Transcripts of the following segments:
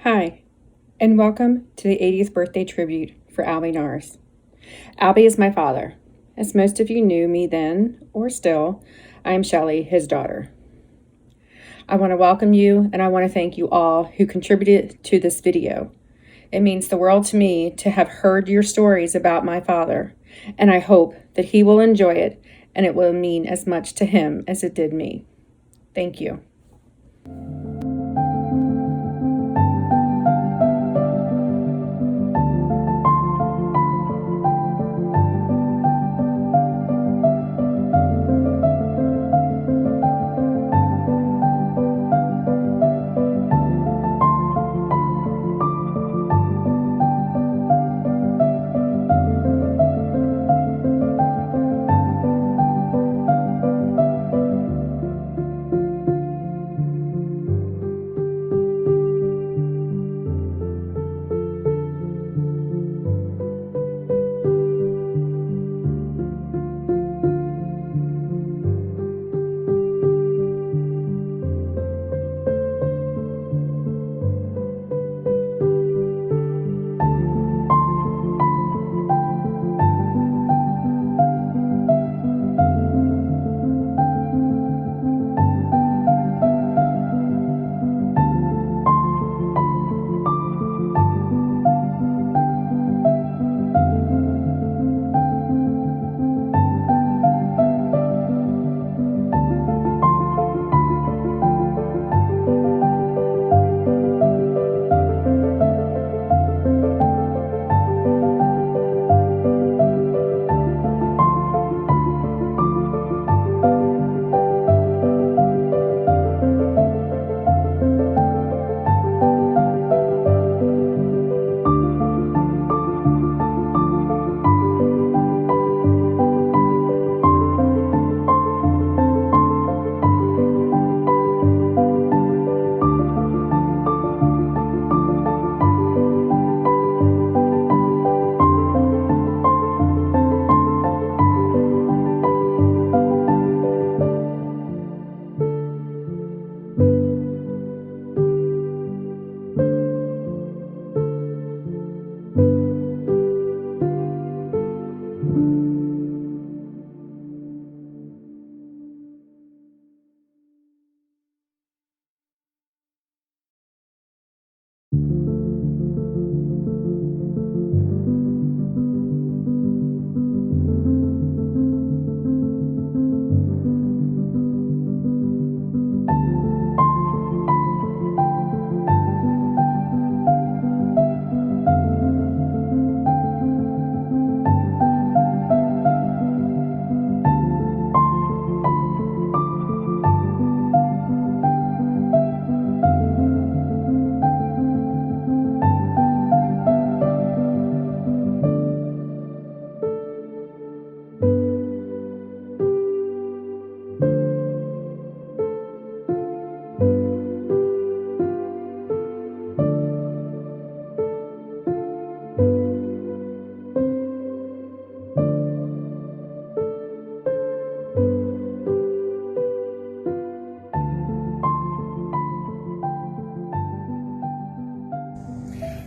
Hi, and welcome to the 80th birthday tribute for Albie Norris. Albie is my father. As most of you knew me then, or still, I am Shelley, his daughter. I want to welcome you, and I want to thank you all who contributed to this video. It means the world to me to have heard your stories about my father, and I hope that he will enjoy it, and it will mean as much to him as it did me. Thank you.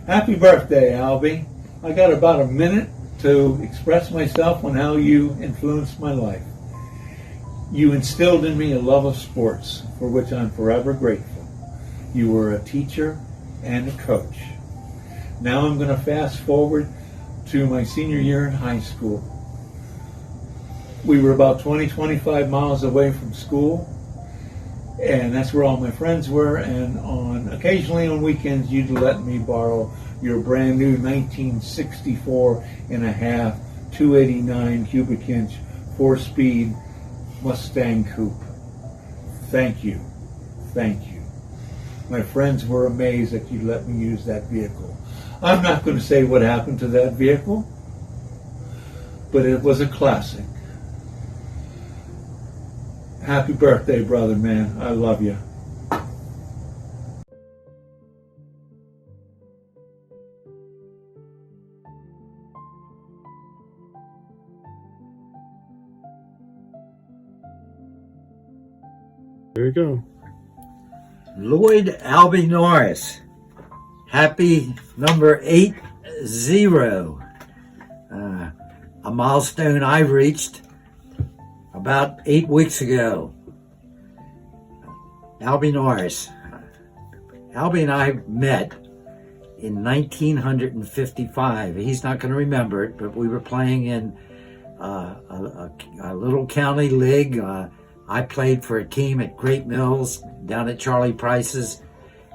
Happy birthday, Albie. I got about a minute to express myself on how you influenced my life. You instilled in me a love of sports, for which I'm forever grateful. You were a teacher and a coach. Now I'm going to fast forward to my senior year in high school. We were about 25 miles away from school, and that's where all my friends were, and occasionally on weekends you'd let me borrow your brand new 1964 and a half 289 cubic inch 4-speed Mustang coupe. Thank you. My friends were amazed that you let me use that vehicle. I'm not going to say what happened to that vehicle, but it was a classic. Happy birthday, brother, man. I love you. There you go. Lloyd Albie Norris. Happy number 80, a milestone I reached about 8 weeks ago. Albie Norris. Albie and I met in 1955. He's not going to remember it, but we were playing in a little county league. I played for a team at Great Mills down at Charlie Price's,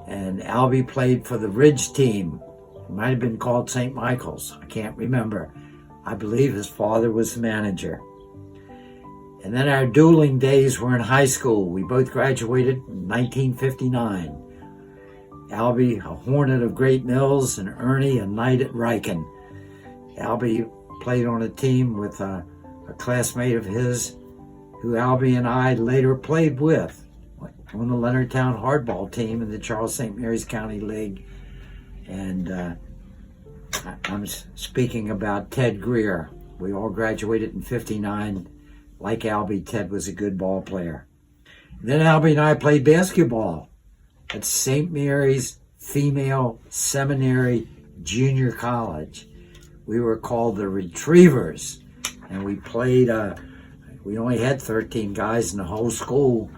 and Albie played for the Ridge team. It might have been called St. Michael's. I can't remember. I believe his father was the manager. And then our dueling days were in high school. We both graduated in 1959. Albie, a Hornet of Great Mills, and Ernie, a Knight at Riken. Albie played on a team with a classmate of his who Albie and I later played with on the Leonardtown hardball team in the Charles St. Mary's County League. And I'm speaking about Ted Greer. We all graduated in 59. Like Albie, Ted was a good ball player. Then Albie and I played basketball at St. Mary's Female Seminary Junior College. We were called the Retrievers, and we played, we only had 13 guys in the whole school,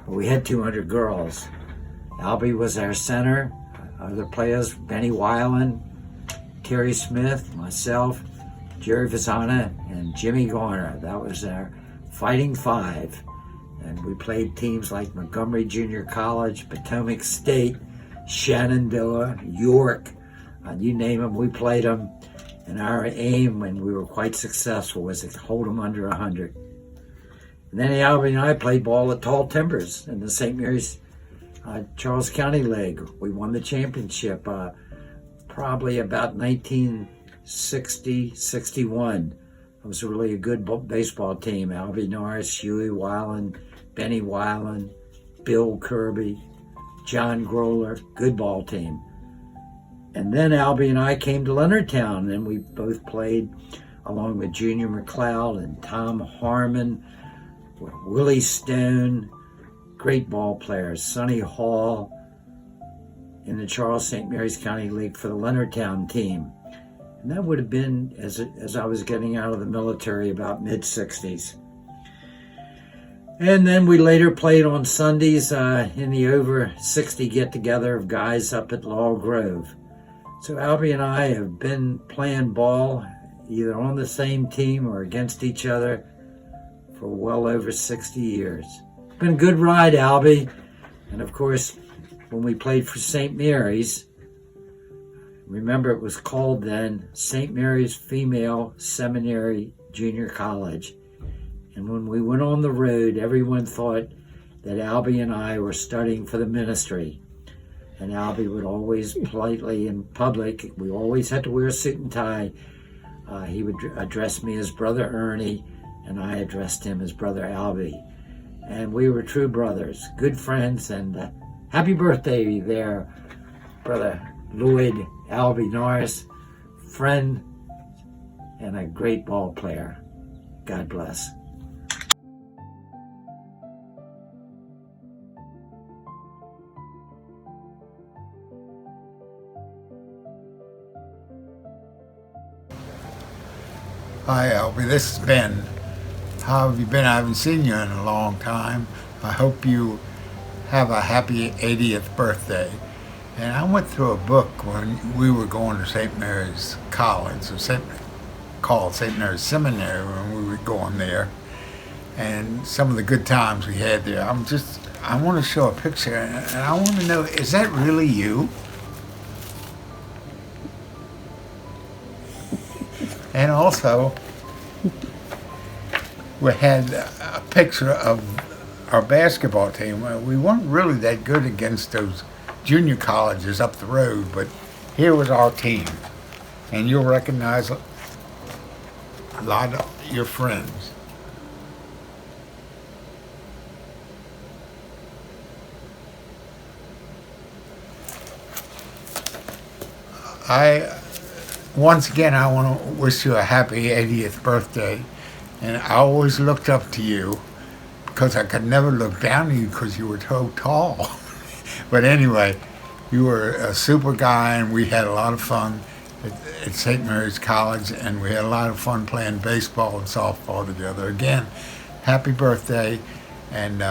but we had 200 girls. Albie was our center. Other players, Benny Weiland, Terry Smith, myself, Jerry Vazana, and Jimmy Garner. That was our Fighting Five. And we played teams like Montgomery Junior College, Potomac State, Shenandoah, York, you name them, we played them. And our aim, when we were quite successful, was to hold them under 100. And then Albie and I played ball at Tall Timbers in the St. Mary's Charles County League. We won the championship probably about 1960, 61. It was really a good baseball team. Albie Norris, Huey Weiland, Benny Weiland, Bill Kirby, John Groller, good ball team. And then Albie and I came to Leonardtown, and we both played along with Junior McLeod and Tom Harmon, Willie Stone, great ball players, Sonny Hall in the Charles St. Mary's County League for the Leonardtown team. And that would have been as I was getting out of the military, about mid-60s. And then we later played on Sundays in the over 60 get-together of guys up at Laurel Grove. So Albie and I have been playing ball either on the same team or against each other for well over 60 years. It's been a good ride, Albie. And of course, when we played for St. Mary's, remember it was called then St. Mary's Female Seminary Junior College. And when we went on the road, everyone thought that Albie and I were studying for the ministry. And Albie would always politely in public, we always had to wear a suit and tie. He would address me as Brother Ernie, and I addressed him as Brother Albie. And we were true brothers, good friends, and happy birthday there, Brother Lloyd Albie Norris, friend and a great ball player. God bless. Hi, Albie. This is Ben. How have you been? I haven't seen you in a long time. I hope you have a happy 80th birthday. And I went through a book when we were going to St. Mary's College, or called St. Mary's Seminary when we were going there, and some of the good times we had there. I want to show a picture, and I want to know, is that really you? And also, we had a picture of our basketball team. We weren't really that good against those junior colleges up the road, but here was our team. And you'll recognize a lot of your friends. Once again, I want to wish you a happy 80th birthday. And I always looked up to you because I could never look down on you because you were so tall. But anyway, You were a super guy, and we had a lot of fun at St. Mary's College, and we had a lot of fun playing baseball and softball together. Again, happy birthday, and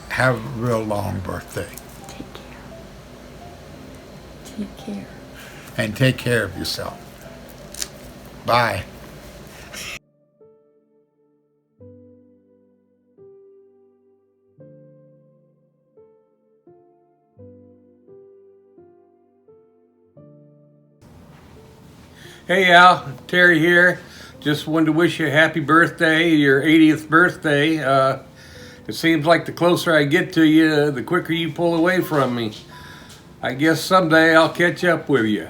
have a real long birthday. Take care. And take care of yourself. Bye. Hey Al, Terry here. Just wanted to wish you a happy birthday, your 80th birthday. It seems like the closer I get to you, the quicker you pull away from me. I guess someday I'll catch up with you.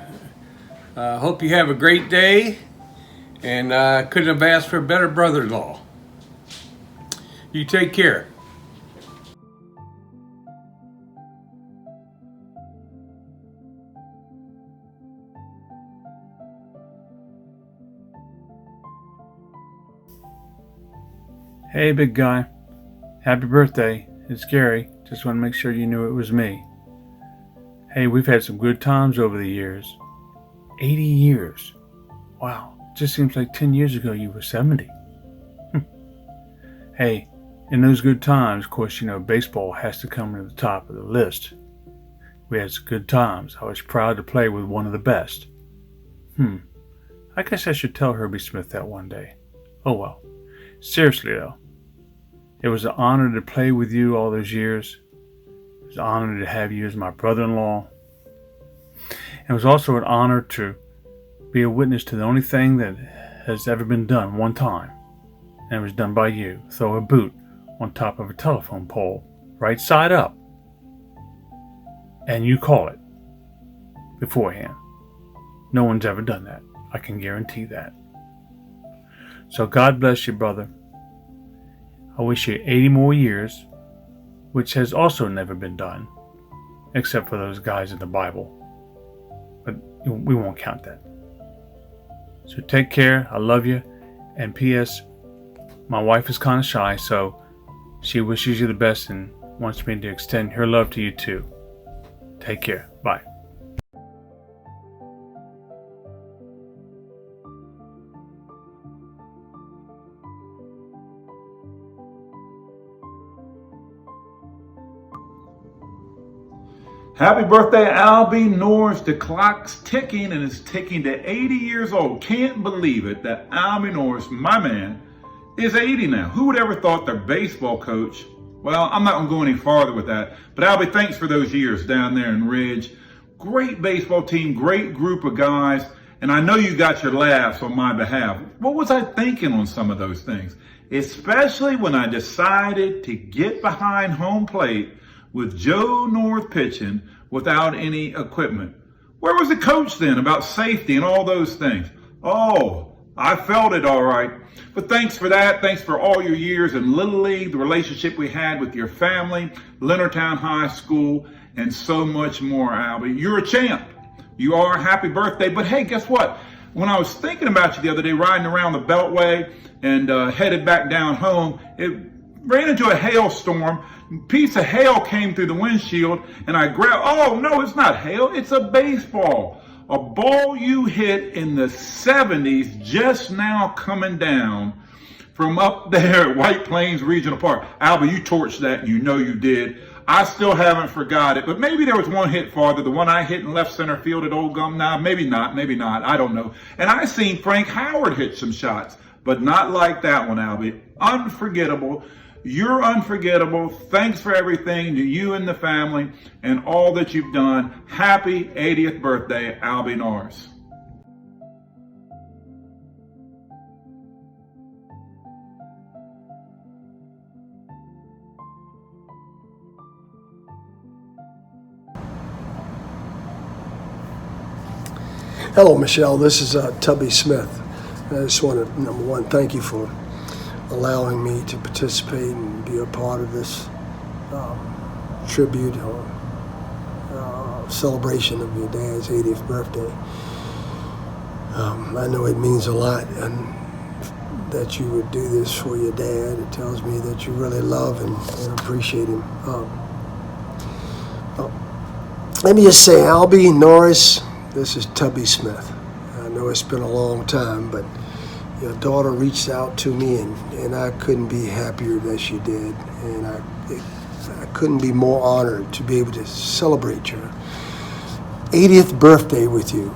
Hope you have a great day, and couldn't have asked for a better brother-in-law. You take care. Hey, big guy. Happy birthday. It's Gary. Just want to make sure you knew it was me. Hey, we've had some good times over the years. 80 years. Wow. Just seems like 10 years ago you were 70. Hey, in those good times, of course, baseball has to come to the top of the list. We had some good times. I was proud to play with one of the best. I guess I should tell Herbie Smith that one day. Oh well. Seriously though, it was an honor to play with you all those years. It was an honor to have you as my brother-in-law. It was also an honor to be a witness to the only thing that has ever been done one time. And it was done by you. Throw a boot on top of a telephone pole, right side up. And you call it beforehand. No one's ever done that. I can guarantee that. So God bless you, brother. I wish you 80 more years, which has also never been done, except for those guys in the Bible. But we won't count that. So take care. I love you. And P.S. My wife is kind of shy, so she wishes you the best and wants me to extend her love to you too. Take care. Bye. Happy birthday, Albie. Norris. The clock's ticking, and it's ticking to 80 years old. Can't believe it that Albie Norris, my man, is 80 now. Who would ever thought their baseball coach? Well, I'm not going to go any farther with that. But Albie, thanks for those years down there in Ridge. Great baseball team, great group of guys. And I know you got your laughs on my behalf. What was I thinking on some of those things? Especially when I decided to get behind home plate with Joe North pitching without any equipment. Where was the coach then about safety and all those things? Oh, I felt it all right. But thanks for that. Thanks for all your years in Little League, the relationship we had with your family, Leonardtown High School, and so much more, Albie. You're a champ. You are. Happy birthday. But hey, guess what? When I was thinking about you the other day, riding around the Beltway and headed back down home, it ran into a hailstorm. Piece of hail came through the windshield, and I grabbed, oh no, it's not hail, it's a baseball. A ball you hit in the 70s, just now coming down from up there at White Plains Regional Park. Albie, you torched that, and you know you did. I still haven't forgot it, but maybe there was one hit farther, the one I hit in left center field at Old Gum. Nah, maybe not, I don't know. And I seen Frank Howard hit some shots, but not like that one, Albie. Unforgettable. You're unforgettable. Thanks for everything to you and the family and all that you've done. Happy 80th birthday, Albie Norris. Hello, Michelle. This is Tubby Smith. I just want to, number one, thank you for allowing me to participate and be a part of this tribute or celebration of your dad's 80th birthday. I know it means a lot, and that you would do this for your dad. It tells me that you really love and appreciate him. Let me just say, Albie, Norris, this is Tubby Smith. I know it's been a long time, but your daughter reached out to me, and I couldn't be happier that she did. And I couldn't be more honored to be able to celebrate your 80th birthday with you.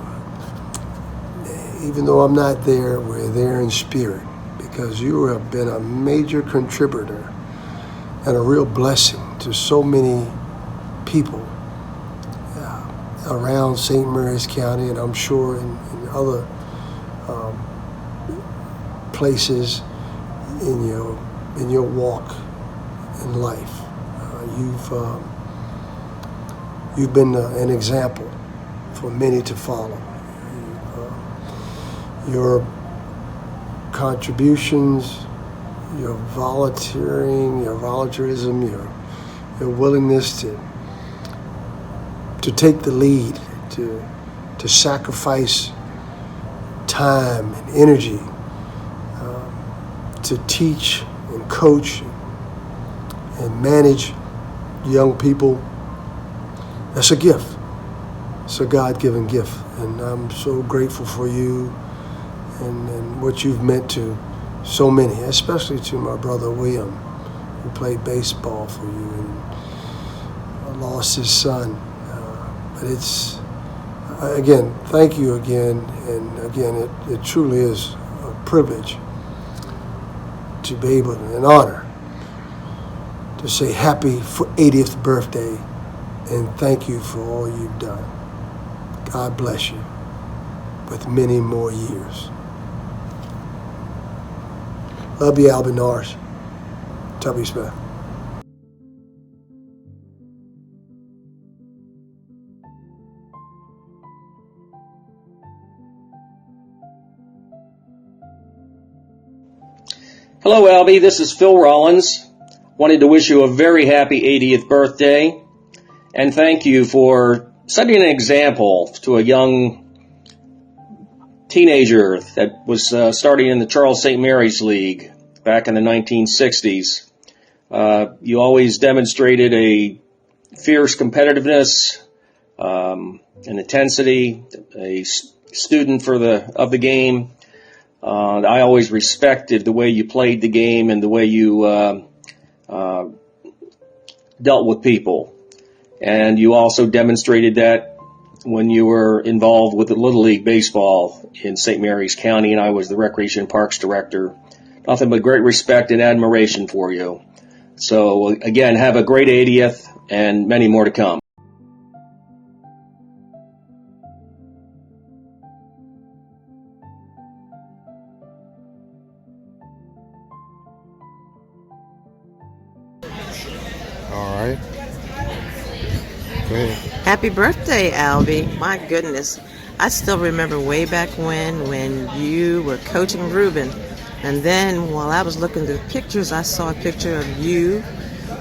Even though I'm not there, we're there in spirit, because you have been a major contributor and a real blessing to so many people around St. Mary's County, and I'm sure in other places in your walk in life. You've been an example for many to follow. Your contributions, your volunteering, your volunteerism, your willingness to take the lead, to sacrifice time and energy, to teach and coach and manage young people. That's a gift. It's a God-given gift, and I'm so grateful for you and what you've meant to so many, especially to my brother William, who played baseball for you and lost his son. But it's, again, thank you again, and again, it truly is a privilege to be able, an honor, to say happy 80th birthday and thank you for all you've done. God bless you with many more years. Love you, Albie, Norris. Tubby Smith. Hello, Albie. This is Phil Rollins. Wanted to wish you a very happy 80th birthday and thank you for setting an example to a young teenager that was starting in the Charles St. Mary's League back in the 1960s. You always demonstrated a fierce competitiveness, an intensity, a student of the game. I always respected the way you played the game and the way you dealt with people. And you also demonstrated that when you were involved with the Little League Baseball in St. Mary's County, and I was the Recreation Parks Director. Nothing but great respect and admiration for you. So, again, have a great 80th and many more to come. All right. Go ahead. Happy birthday, Albie. My goodness. I still remember way back when you were coaching Ruben. And then while I was looking through pictures, I saw a picture of you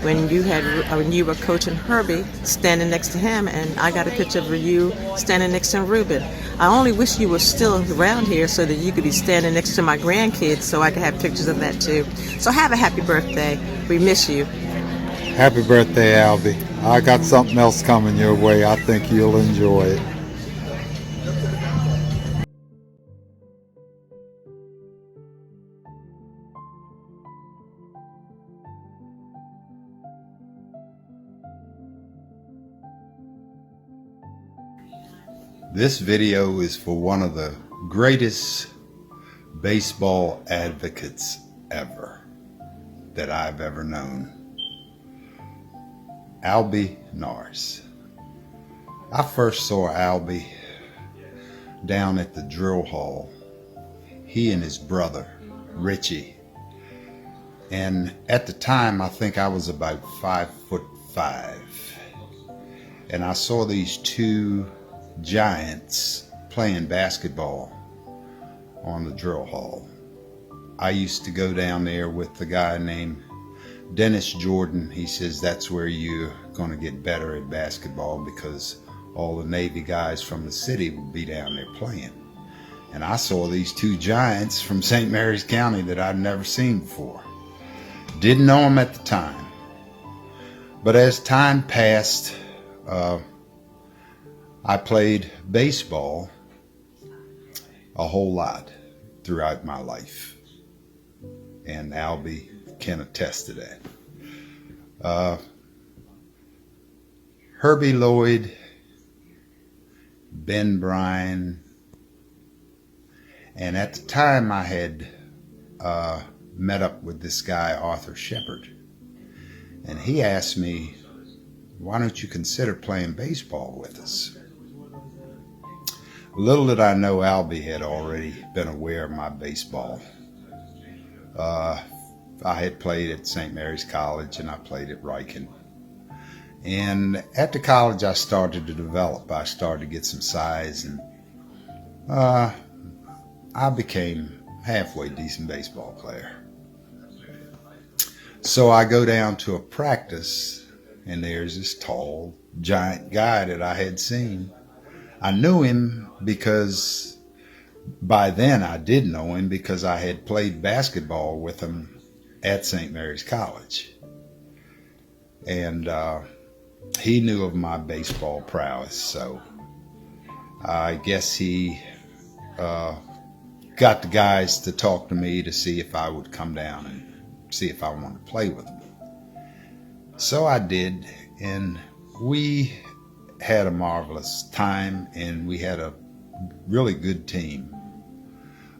when you were coaching Herbie standing next to him, and I got a picture of you standing next to Ruben. I only wish you were still around here so that you could be standing next to my grandkids so I could have pictures of that too. So have a happy birthday. We miss you. Happy birthday, Albie. I got something else coming your way. I think you'll enjoy it. This video is for one of the greatest baseball advocates ever that I've ever known. Albie Norris. I first saw Albie down at the drill hall. He and his brother, Richie. And at the time, I think I was about 5'5". And I saw these two giants playing basketball on the drill hall. I used to go down there with the guy named Dennis Jordan. He says that's where you're going to get better at basketball because all the Navy guys from the city would be down there playing. And I saw these two giants from St. Mary's County that I'd never seen before. Didn't know them at the time. But as time passed, I played baseball a whole lot throughout my life, and Albie can attest to that. Herbie Lloyd, Ben Bryan, and at the time I had met up with this guy, Arthur Shepard, and he asked me, why don't you consider playing baseball with us? Little did I know Albie had already been aware of my baseball. I had played at St. Mary's College and I played at Riken. And at the college I started to develop. I started to get some size, and I became halfway decent baseball player. So I go down to a practice, and there's this tall, giant guy that I had seen. I knew him because by then I did know him because I had played basketball with him at St. Mary's College. And he knew of my baseball prowess, so I guess he got the guys to talk to me to see if I would come down and see if I wanted to play with him. So I did, and we had a marvelous time, and we had a really good team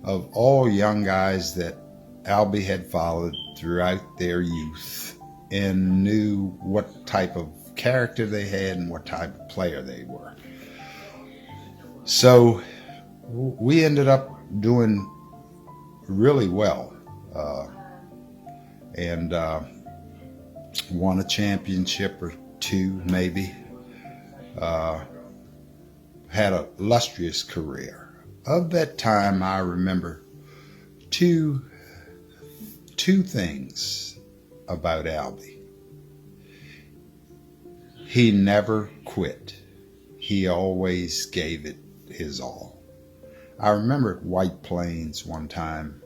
of all young guys that Albie had followed throughout their youth and knew what type of character they had and what type of player they were. So we ended up doing really well, and won a championship or two maybe. Had a illustrious career. Of that time I remember two things about Albie. He never quit. He always gave it his all. I remember at White Plains one time,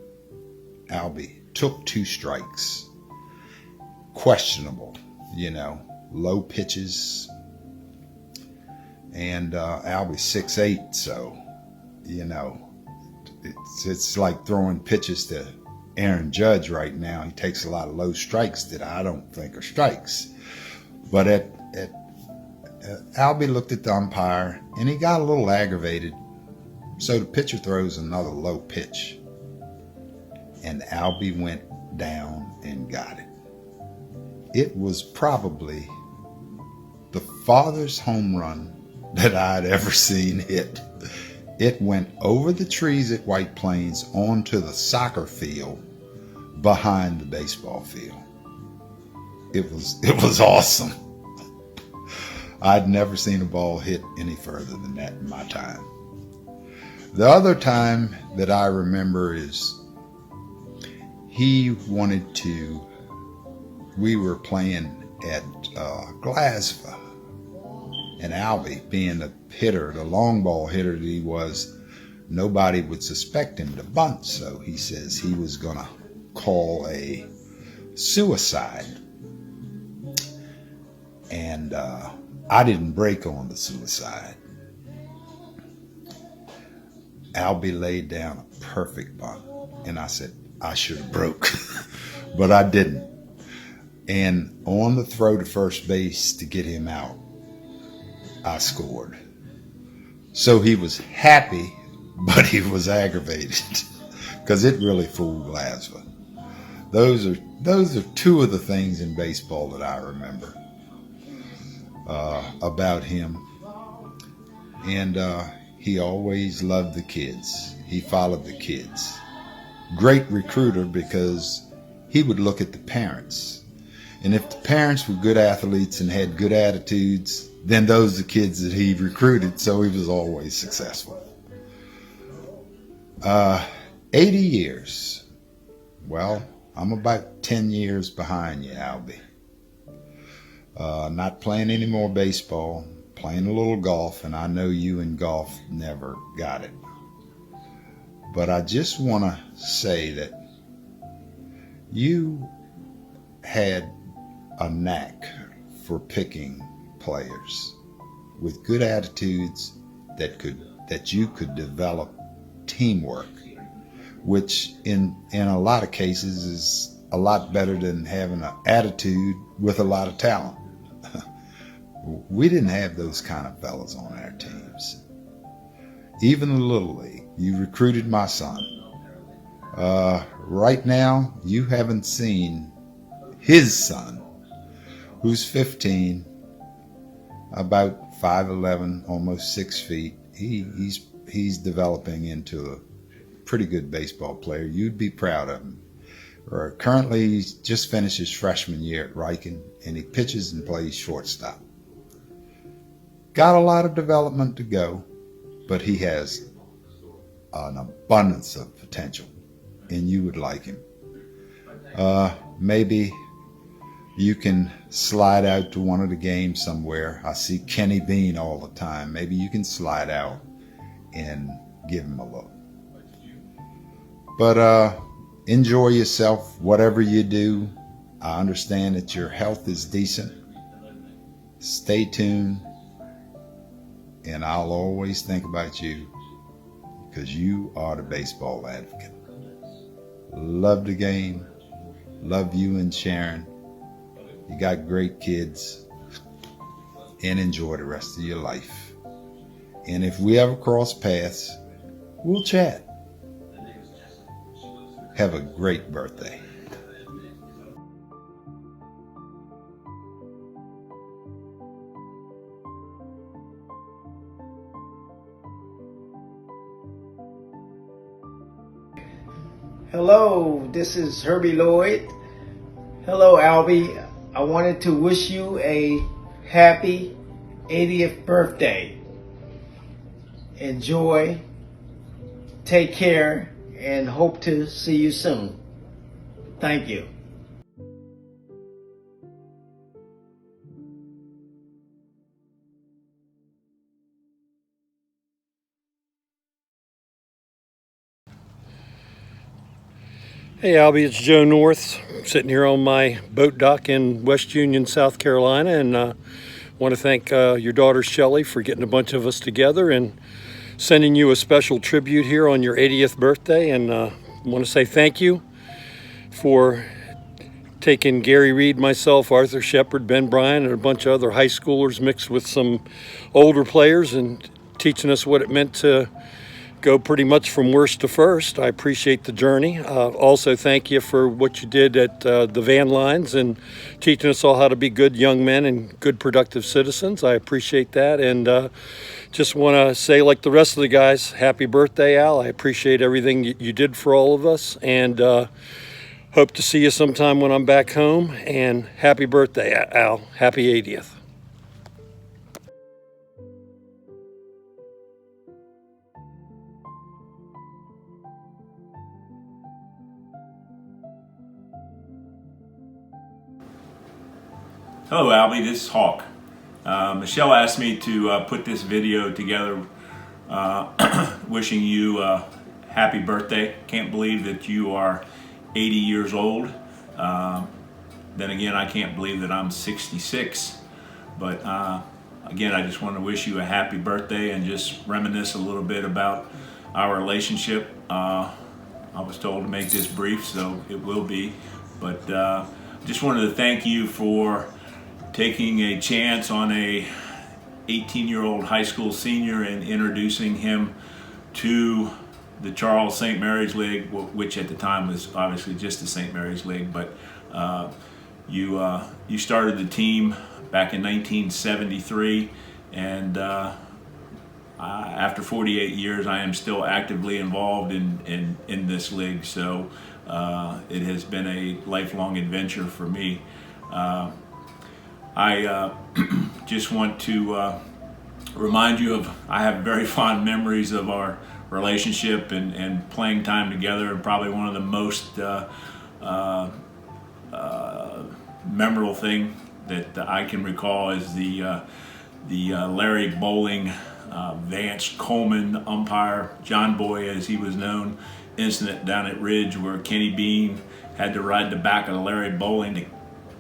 Albie took 2 strikes. Questionable, low pitches. And Albie's 6'8", so, it's like throwing pitches to Aaron Judge right now. He takes a lot of low strikes that I don't think are strikes. But Albie looked at the umpire, and he got a little aggravated. So the pitcher throws another low pitch, and Albie went down and got it. It was probably the farthest home run that I'd ever seen hit. It went over the trees at White Plains onto the soccer field behind the baseball field. It was awesome. I'd never seen a ball hit any further than that in my time. The other time that I remember is we were playing at Glasgow, and Albie, being the hitter, the long ball hitter that he was, nobody would suspect him to bunt, so he says he was going to call a suicide. And I didn't break on the suicide. Albie laid down a perfect bunt, and I said, I should have broke, but I didn't. And on the throw to first base to get him out, I scored. So he was happy, but he was aggravated because it really fooled Glasgow. Those are 2 of the things in baseball that I remember about him. And he always loved the kids. He followed the kids. Great recruiter because he would look at the parents. And if the parents were good athletes and had good attitudes, then those are the kids that he recruited, so he was always successful. 80 years. Well, I'm about 10 years behind you, Albie. Not playing any more baseball, playing a little golf, and I know you in golf never got it. But I just want to say that you had a knack for picking players. with good attitudes that you could develop teamwork, which in a lot of cases is a lot better than having an attitude with a lot of talent. We didn't have those kind of fellas on our teams. Even the Little League, you recruited my son. Right now, you haven't seen his son, who's 15, about 5'11", almost 6 feet. He's developing into a pretty good baseball player. You'd be proud of him. Currently, he's just finished his freshman year at Riken, and he pitches and plays shortstop. Got a lot of development to go, but he has an abundance of potential, and you would like him. Maybe you can slide out to one of the games somewhere. I see Kenny Bean all the time. Maybe you can slide out and give him a look. But enjoy yourself, whatever you do. I understand that your health is decent. Stay tuned, and I'll always think about you because you are the baseball advocate. Love the game. Love you and Sharon. You got great kids, and enjoy the rest of your life. And if we ever cross paths, we'll chat. Have a great birthday. Hello, this is Herbie Lloyd. Hello, Albie. I wanted to wish you a happy 80th birthday. Enjoy, take care, and hope to see you soon. Thank you. Hey Albie, it's Joe Norris sitting here on my boat dock in West Union, South Carolina, and want to thank your daughter Shelley for getting a bunch of us together and sending you a special tribute here on your 80th birthday. And want to say thank you for taking Gary Reed, myself, Arthur Shepard, Ben Bryan, and a bunch of other high schoolers mixed with some older players and teaching us what it meant to go pretty much from worst to first. I appreciate the journey. Also, thank you for what you did at the van lines and teaching us all how to be good young men and good productive citizens. I appreciate that. And just want to say, like the rest of the guys, happy birthday, Al. I appreciate everything you did for all of us. And hope to see you sometime when I'm back home. And happy birthday, Al. Happy 80th. Hello Albie, this is Hawk. Michelle asked me to put this video together wishing you happy birthday. Can't believe that you are 80 years old. Then again, I can't believe that I'm 66. But again, I just want to wish you a happy birthday and just reminisce a little bit about our relationship. I was told to make this brief, so it will be. But just wanted to thank you for taking a chance on a 18-year-old high school senior and introducing him to the Charles St. Mary's League, which at the time was obviously just the St. Mary's League, but you started the team back in 1973, and after 48 years I am still actively involved in this league, so it has been a lifelong adventure for me. I just want to remind you of, I have very fond memories of our relationship and playing time together, and probably one of the most memorable thing that I can recall is the Larry Bowling, Vance Coleman umpire, John Boy as he was known, incident down at Ridge where Kenny Bean had to ride the back of Larry Bowling to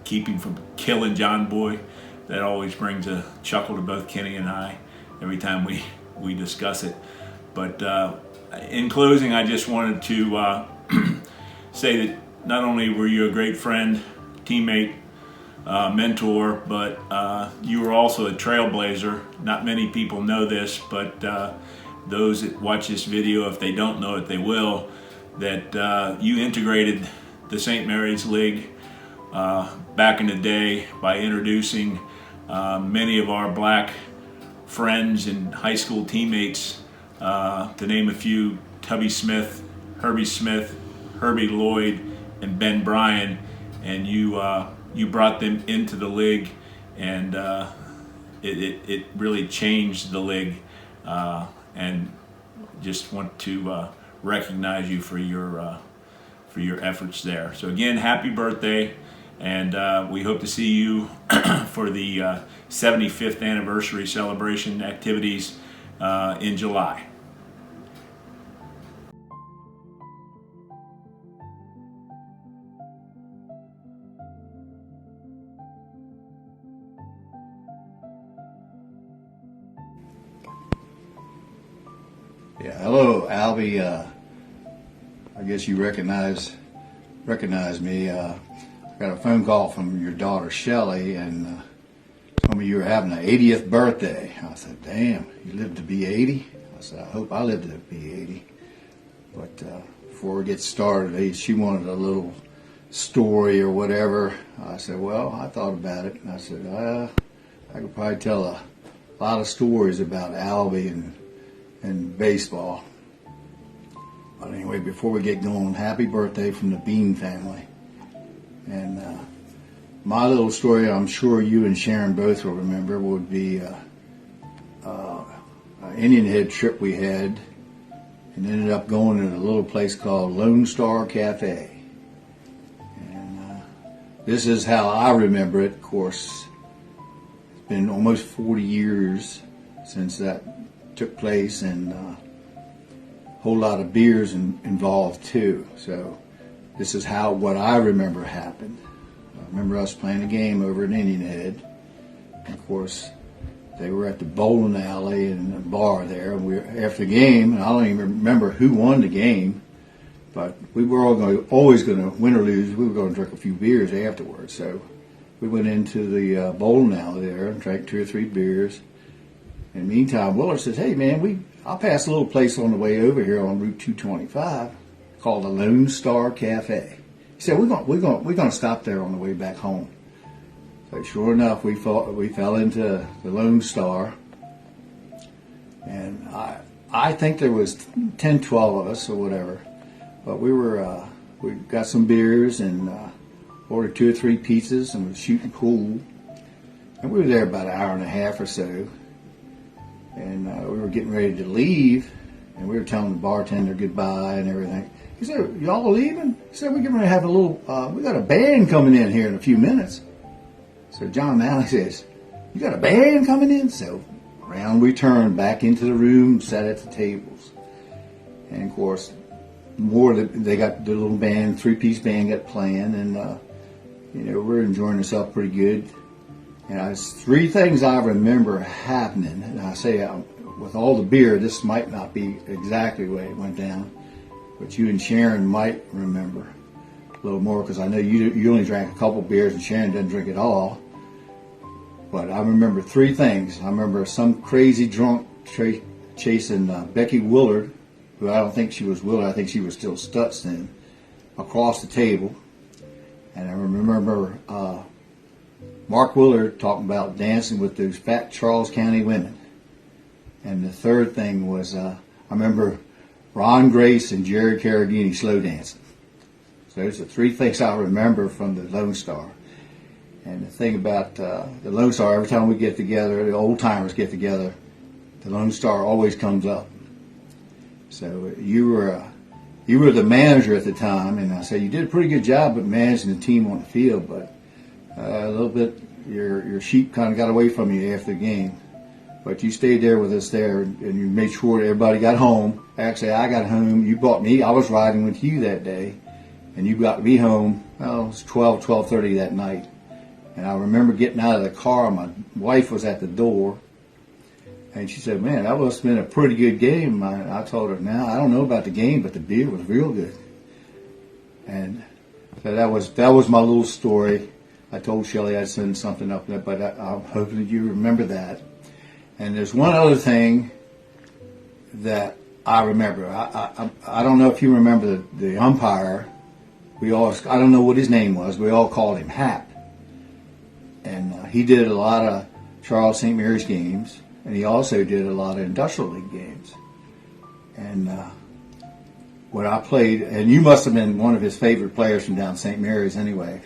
keep him from killing John Boy. that always brings a chuckle to both Kenny and I every time we discuss it. But in closing, I just wanted to say that not only were you a great friend, teammate, mentor, but you were also a trailblazer. Not many people know this, but those that watch this video, if they don't know it, they will, that you integrated the St. Mary's League back in the day by introducing many of our black friends and high school teammates, to name a few: Tubby Smith, Herbie Lloyd, and Ben Bryan, and you brought them into the league, and it really changed the league, and just want to recognize you for your efforts there. So again, happy birthday, and we hope to see you for the 75th anniversary celebration activities in July. Yeah, hello, Albie. I guess you recognize me. I got a phone call from your daughter Shelly, and told me you were having an 80th birthday. I said, "Damn, you lived to be 80?" I said, "I hope I live to be 80." But before we get started, she wanted a little story or whatever. I said, "Well, I thought about it," and I said, "I could probably tell a lot of stories about Albie and baseball." But anyway, before we get going, happy birthday from the Bean family. And my little story, I'm sure you and Sharon both will remember, would be an Indian Head trip we had, and ended up going to a little place called Lone Star Cafe. And this is how I remember it. Of course, it's been almost 40 years since that took place, and a whole lot of beers involved too. So this is what I remember happened. I remember us playing a game over at Indian Head. And of course, they were at the bowling alley and the bar there. And after the game, and I don't even remember who won the game, but we were always going to, win or lose, we were going to drink a few beers afterwards. So we went into the bowling alley there and drank 2 or 3 beers. In the meantime, Willard says, "Hey man, I'll pass a little place on the way over here on Route 225 called the Lone Star Cafe." He said, "We're going to stop there on the way back home." So sure enough, we fell into the Lone Star, and I think there was 10, 12 of us or whatever, but we got some beers and ordered 2 or 3 pizzas and was shooting pool, and we were there about an hour and a half or so. And we were getting ready to leave, and we were telling the bartender goodbye and everything. He said, "Y'all leaving?" He said, "We're getting ready to have a little, we got a band coming in here in a few minutes." So John Malley says, "You got a band coming in?" So around we turned back into the room, sat at the tables. And of course, they got the little band, 3-piece band got playing, and we're enjoying ourselves pretty good. And there's 3 things I remember happening, and I say with all the beer, this might not be exactly the way it went down, but you and Sharon might remember a little more, because I know you only drank a couple beers and Sharon didn't drink it all. But I remember 3 things. I remember some crazy drunk chasing Becky Willard, who I don't think she was Willard, I think she was still Stutz then, across the table. And I remember Mark Willard talking about dancing with those fat Charles County women. And the 3rd thing was, I remember Ron Grace and Jerry Carragini slow dancing. So those are 3 things I remember from the Lone Star. And the thing about the Lone Star, every time we get together, the old timers get together, the Lone Star always comes up. So you were the manager at the time, and I say you did a pretty good job of managing the team on the field, but a little bit, your sheep kind of got away from you after the game. But you stayed there with us there, and you made sure that everybody got home. Actually, I got home. You brought me. I was riding with you that day, and you got me home. Well, it was 12:30 that night. And I remember getting out of the car. My wife was at the door. And she said, man, that must have been a pretty good game. I told her, now, I don't know about the game, but the beer was real good. And so that was my little story. I told Shelley I'd send something up there, but I'm hoping that you remember that. And there's one other thing that I remember. I don't know if you remember the umpire. I don't know what his name was. We all called him Hap. And he did a lot of Charles St. Mary's games, and he also did a lot of Industrial League games. And when I played, and you must have been one of his favorite players from down St. Mary's anyway,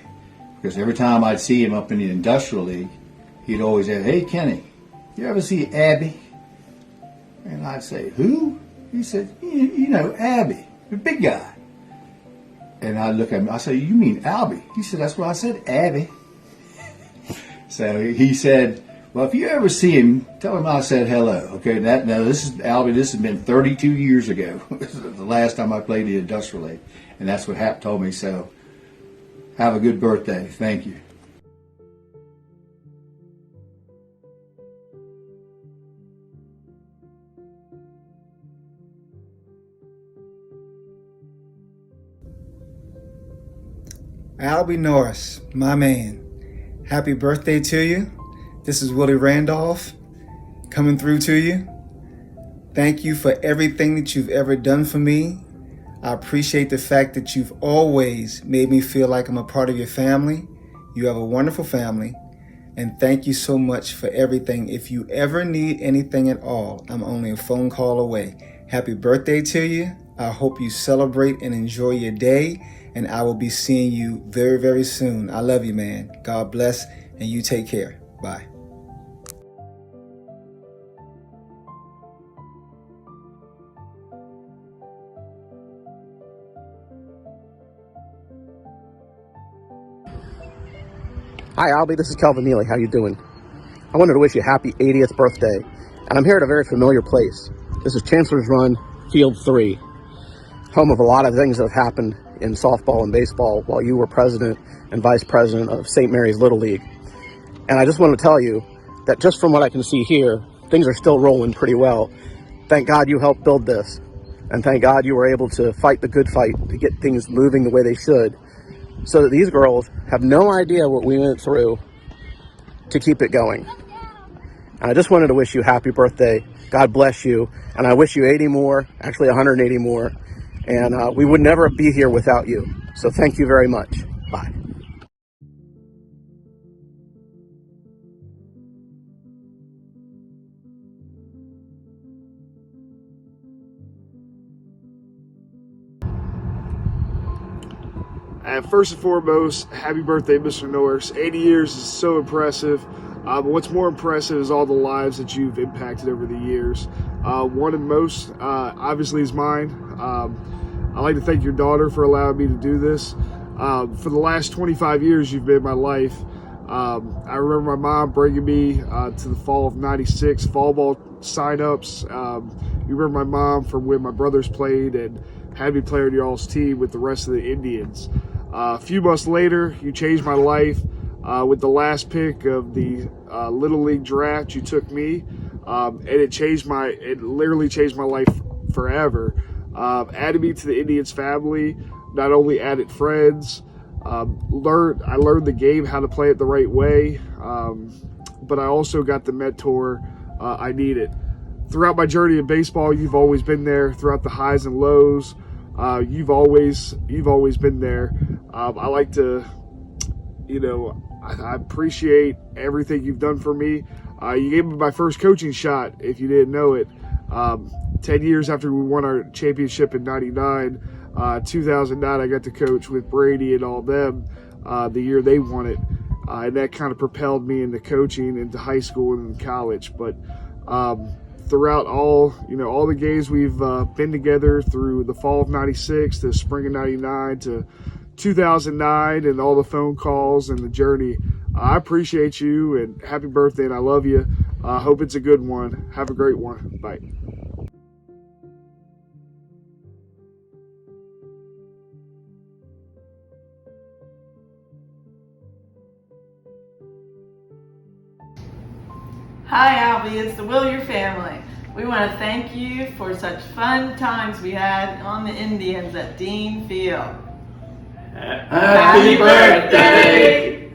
because every time I'd see him up in the Industrial League, he'd always say, hey, Kenny, you ever see Albie? And I'd say, who? He said, you know, Albie, the big guy. And I'd look at him, I said, you mean Albie? He said, that's what I said, Albie. So he said, well, if you ever see him, tell him I said hello. Okay, now this is Albie. This has been 32 years ago. This is the last time I played the Industrial League, and that's what Hap told me. So, have a good birthday. Thank you. Albie Norris, my man. Happy birthday to you. This is Willie Randolph coming through to you. Thank you for everything that you've ever done for me. I appreciate the fact that you've always made me feel like I'm a part of your family. You have a wonderful family. And thank you so much for everything. If you ever need anything at all, I'm only a phone call away. Happy birthday to you. I hope you celebrate and enjoy your day. And I will be seeing you very, very soon. I love you, man. God bless, and you take care. Bye. Hi, Albie. This is Calvin Neely. How you doing? I wanted to wish you a happy 80th birthday, and I'm here at a very familiar place. This is Chancellor's Run, Field 3, home of a lot of things that have happened in softball and baseball while you were president and vice president of St. Mary's Little League. And I just want to tell you that just from what I can see here, things are still rolling pretty well. Thank God you helped build this, and thank God you were able to fight the good fight to get things moving the way they should, so that these girls have no idea what we went through to keep it going. And I just wanted to wish you a happy birthday. God bless you. And I wish you 80 more, actually 180 more. And we would never be here without you. So thank you very much. Bye. First and foremost, happy birthday, Mr. Norris. 80 years is so impressive. But what's more impressive is all the lives that you've impacted over the years. One and most, obviously, is mine. I'd like to thank your daughter for allowing me to do this. For the last 25 years, you've been in my life. I remember my mom bringing me to the fall of '96 fall ball signups. You remember my mom from when my brothers played and had me play on your all's team with the rest of the Indians. A few months later, you changed my life with the last pick of the Little League draft. You took me, and it literally changed my life forever. Added me to the Indians family, not only added friends, I learned the game, how to play it the right way, but I also got the mentor I needed. Throughout my journey in baseball, you've always been there. Throughout the highs and lows, you've always been there. I like to, I appreciate everything you've done for me. You gave me my first coaching shot, if you didn't know it. 10 years after we won our championship in '99, 2009, I got to coach with Brady and all them the year they won it. And that kind of propelled me into coaching, into high school and college. But throughout all the games we've been together through the fall of '96 to spring of '99 to 2009 and all the phone calls and the journey, I appreciate you and happy birthday, and I love you. Hope it's a good one. Have a great one. Bye. Hi, Albie. It's the Willier family. We want to thank you for such fun times we had on the Indians at Dean Field. Happy birthday!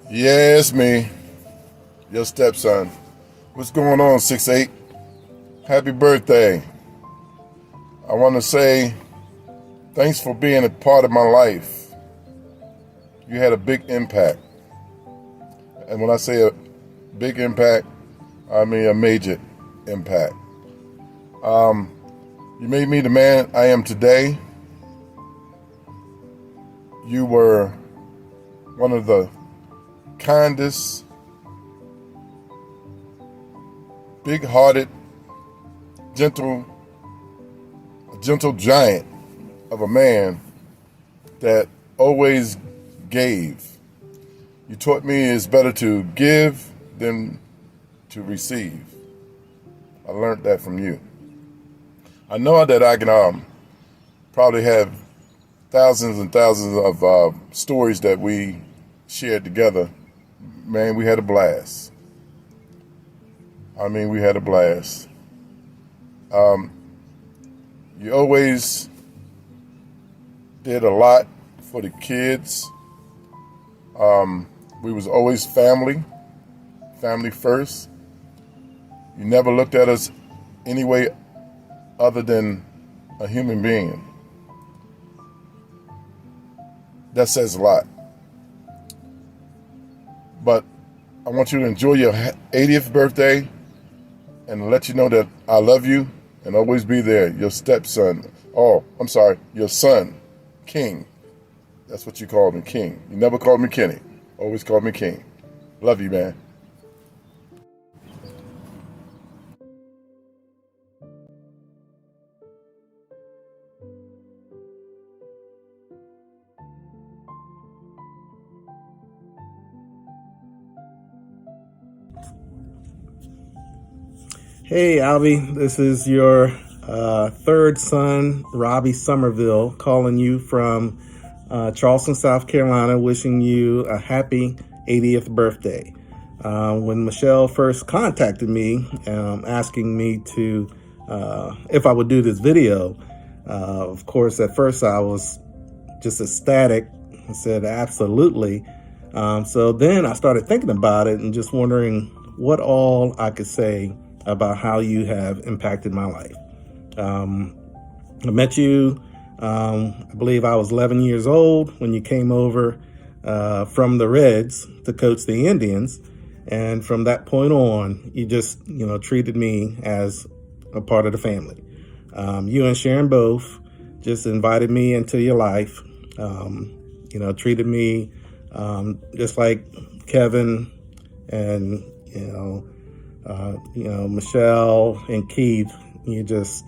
Yeah, it's me, your stepson. What's going on, 6'8"? Happy birthday. I want to say thanks for being a part of my life. You had a big impact. And when I say a big impact, I mean a major impact. You made me the man I am today. You were one of the kindest, big-hearted, gentle giant of a man that always gave. You taught me it's better to give than to receive. I learned that from you. I know that I can probably have thousands and thousands of stories that we shared together. Man, we had a blast. I mean, we had a blast. You always did a lot for the kids. We was always family first. You never looked at us any way other than a human being. That says a lot. But I want you to enjoy your 80th birthday and let you know that I love you and always be there. Your stepson. Oh, I'm sorry. Your son, King. That's what you called me, King. You never called me Kenny. Always called me King. Love you, man. Hey, Albie, this is your third son, Robbie Somerville, calling you from Charleston, South Carolina, wishing you a happy 80th birthday. When Michelle first contacted me, asking me to, if I would do this video, of course, at first I was just ecstatic. I said, absolutely. So then I started thinking about it and just wondering what all I could say about how you have impacted my life. I met you, I believe I was 11 years old when you came over from the Reds to coach the Indians. And from that point on, you just, treated me as a part of the family. You and Sharon both just invited me into your life, treated me just like Kevin and, Michelle and Keith. You just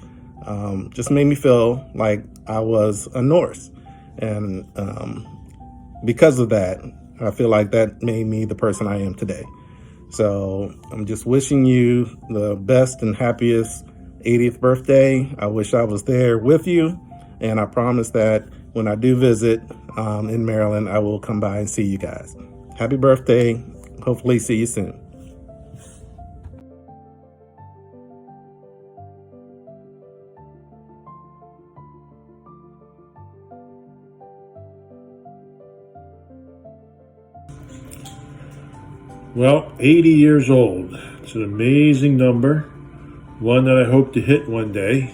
made me feel like I was a Norris. And because of that, I feel like that made me the person I am today. So I'm just wishing you the best and happiest 80th birthday. I wish I was there with you. And I promise that when I do visit in Maryland, I will come by and see you guys. Happy birthday. Hopefully see you soon. Well, 80 years old. It's an amazing number, one that I hope to hit one day.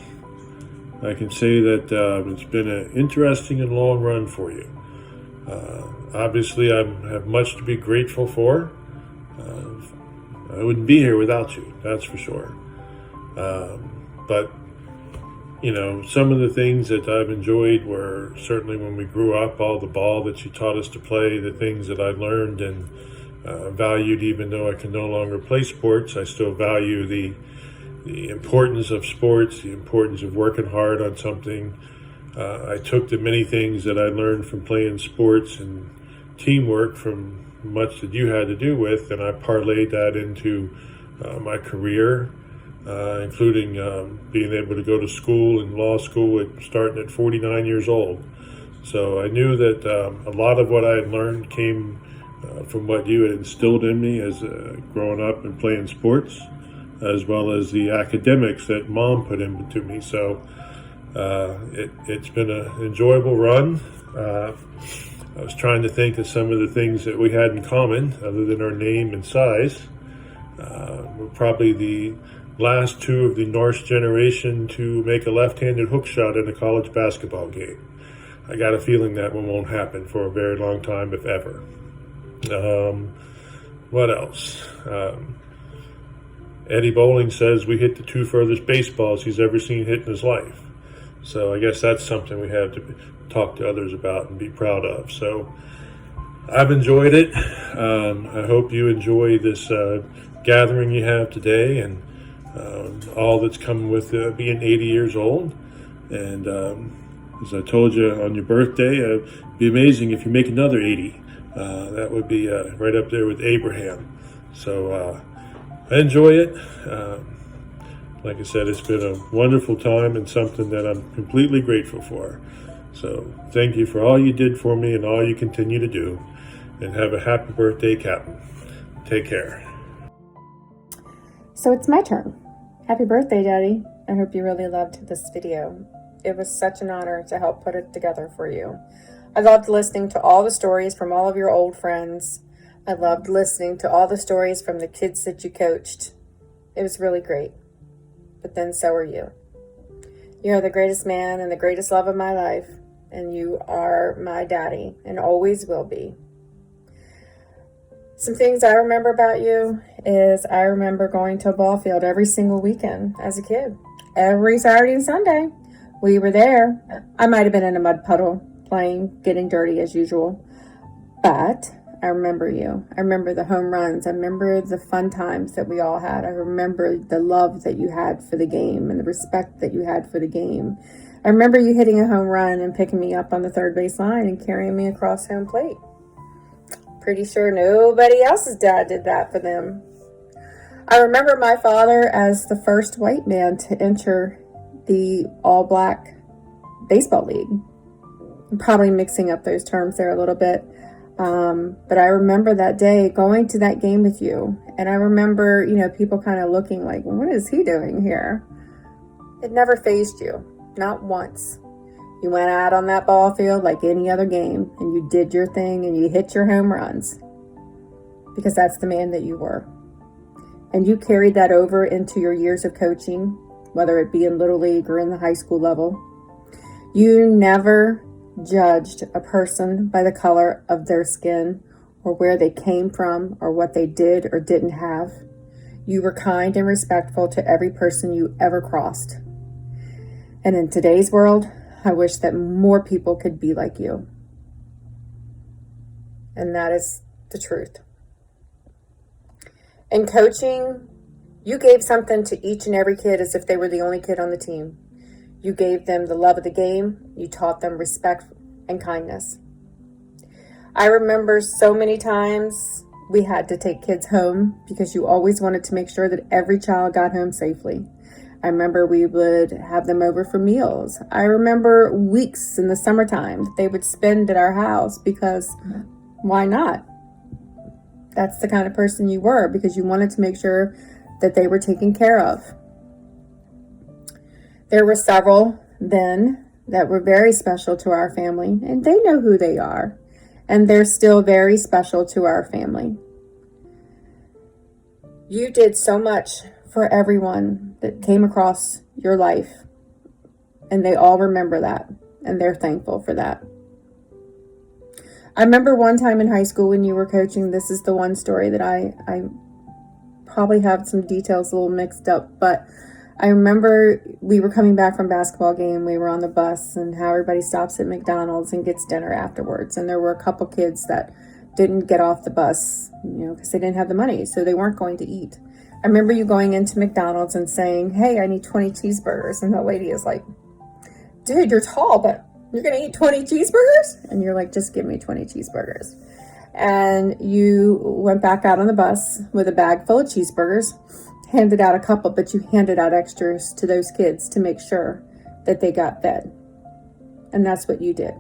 I can say that it's been an interesting and long run for you. Obviously, I have much to be grateful for. I wouldn't be here without you, that's for sure. But, some of the things that I've enjoyed were certainly when we grew up, all the ball that you taught us to play, the things that I learned and valued. Even though I can no longer play sports, I still value the importance of sports, the importance of working hard on something. I took the many things that I learned from playing sports and teamwork from much that you had to do with, and I parlayed that into my career, including being able to go to school and law school starting at 49 years old. So I knew that a lot of what I had learned came from what you had instilled in me as growing up and playing sports, as well as the academics that Mom put into me. So it's been an enjoyable run. I was trying to think of some of the things that we had in common, other than our name and size. We're probably the last two of the Norris generation to make a left-handed hook shot in a college basketball game. I got a feeling that one won't happen for a very long time, if ever. What else? Eddie Bowling says we hit the two furthest baseballs he's ever seen hit in his life. So I guess that's something we have to talk to others about and be proud of. So I've enjoyed it. I hope you enjoy this gathering you have today and all that's come with being 80 years old. And as I told you on your birthday, it'd be amazing if you make another 80. That would be right up there with Abraham. So I enjoy it. Like I said, it's been a wonderful time and something that I'm completely grateful for. So thank you for all you did for me and all you continue to do. And have a happy birthday, Captain. Take care. So it's my turn. Happy birthday, Daddy. I hope you really loved this video. It was such an honor to help put it together for you. I loved listening to all the stories from all of your old friends. I loved listening to all the stories from the kids that you coached. It was really great. But then so are you. You are the greatest man and the greatest love of my life, and you are my daddy and always will be. Some things I remember about you is I remember going to a ball field every single weekend as a kid. Every Saturday and Sunday, we were there. I might have been in a mud puddle, playing, getting dirty as usual. But I remember you. I remember the home runs. I remember the fun times that we all had. I remember the love that you had for the game and the respect that you had for the game. I remember you hitting a home run and picking me up on the third base line and carrying me across home plate. Pretty sure nobody else's dad did that for them. I remember my father as the first white man to enter the all-black baseball league. I'm probably mixing up those terms there a little bit. But I remember that day going to that game with you. And I remember, people kind of looking like, what is he doing here? It never fazed you. Not once. You went out on that ball field like any other game, and you did your thing, and you hit your home runs. Because that's the man that you were. And you carried that over into your years of coaching, whether it be in Little League or in the high school level. You never judged a person by the color of their skin or where they came from or what they did or didn't have. You were kind and respectful to every person you ever crossed. And in today's world, I wish that more people could be like you. And that is the truth. In coaching, you gave something to each and every kid as if they were the only kid on the team. You gave them the love of the game. You taught them respect and kindness. I remember so many times we had to take kids home because you always wanted to make sure that every child got home safely. I remember we would have them over for meals. I remember weeks in the summertime that they would spend at our house because why not? That's the kind of person you were, because you wanted to make sure that they were taken care of. There were several then that were very special to our family, and they know who they are, and they're still very special to our family. You did so much for everyone that came across your life, and they all remember that, and they're thankful for that. I remember one time in high school when you were coaching, this is the one story that I probably have some details a little mixed up, but I remember we were coming back from basketball game, we were on the bus, and how everybody stops at McDonald's and gets dinner afterwards. And there were a couple kids that didn't get off the bus, because they didn't have the money, so they weren't going to eat. I remember you going into McDonald's and saying, hey, I need 20 cheeseburgers. And the lady is like, dude, you're tall, but you're going to eat 20 cheeseburgers? And you're like, just give me 20 cheeseburgers. And you went back out on the bus with a bag full of cheeseburgers, handed out a couple, but you handed out extras to those kids to make sure that they got fed. And that's what you did.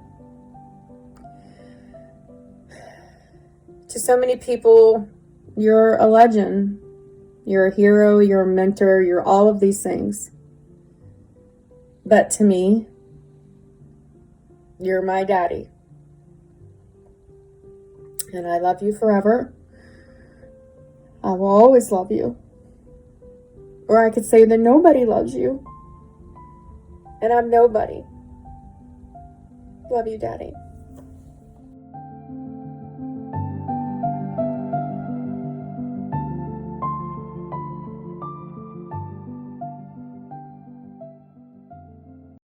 To so many people, you're a legend. You're a hero, you're a mentor, you're all of these things. But to me, you're my daddy. And I love you forever. I will always love you. Or I could say that nobody loves you. And I'm nobody. Love you, Daddy.